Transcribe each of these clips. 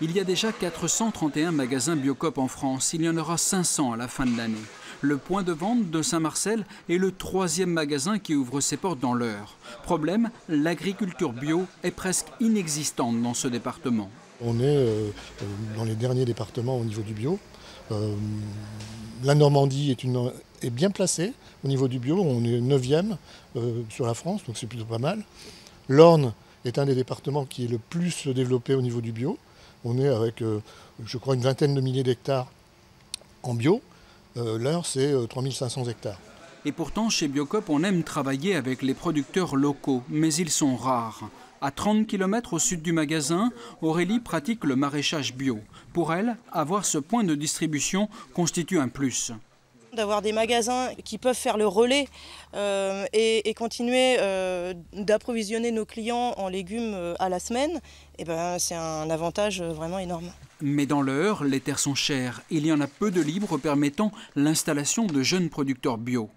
Il y a déjà 431 magasins Biocoop en France. Il y en aura 500 à la fin de l'année. Le point de vente de Saint-Marcel est le 3e magasin qui ouvre ses portes dans l'Eure. Problème, l'agriculture bio est presque inexistante dans ce département. On est dans les derniers départements au niveau du bio. La Normandie est bien placée au niveau du bio. On est 9e sur la France, donc c'est plutôt pas mal. L'Orne est un des départements qui est le plus développé au niveau du bio. On est avec, je crois, une vingtaine de milliers d'hectares en bio. L'Eure, c'est 3500 hectares. Et pourtant, chez Biocoop, on aime travailler avec les producteurs locaux, mais ils sont rares. À 30 km au sud du magasin, Aurélie pratique le maraîchage bio. Pour elle, avoir ce point de distribution constitue un plus. D'avoir des magasins qui peuvent faire le relais et continuer d'approvisionner nos clients en légumes à la semaine, c'est un avantage vraiment énorme. Mais dans l'Eure, les terres sont chères. Il y en a peu de libres permettant l'installation de jeunes producteurs bio.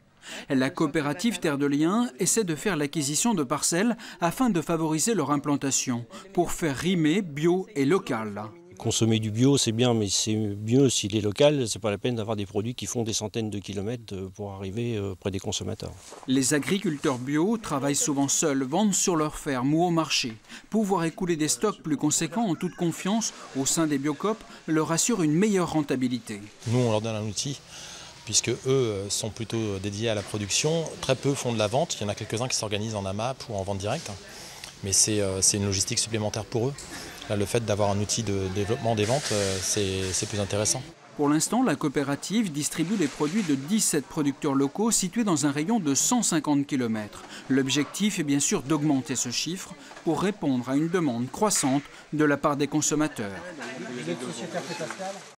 La coopérative Terre de Liens essaie de faire l'acquisition de parcelles afin de favoriser leur implantation, pour faire rimer bio et local. Consommer du bio, c'est bien, mais c'est mieux s'il est local. C'est pas la peine d'avoir des produits qui font des centaines de kilomètres pour arriver près des consommateurs. Les agriculteurs bio travaillent souvent seuls, vendent sur leur ferme ou au marché. Pouvoir écouler des stocks plus conséquents en toute confiance au sein des Biocoop leur assure une meilleure rentabilité. Nous, on leur donne un outil, puisque eux sont plutôt dédiés à la production. Très peu font de la vente. Il y en a quelques-uns qui s'organisent en AMAP ou en vente directe. Mais c'est une logistique supplémentaire pour eux. Là, le fait d'avoir un outil de développement des ventes, c'est plus intéressant. Pour l'instant, la coopérative distribue les produits de 17 producteurs locaux situés dans un rayon de 150 km. L'objectif est bien sûr d'augmenter ce chiffre pour répondre à une demande croissante de la part des consommateurs.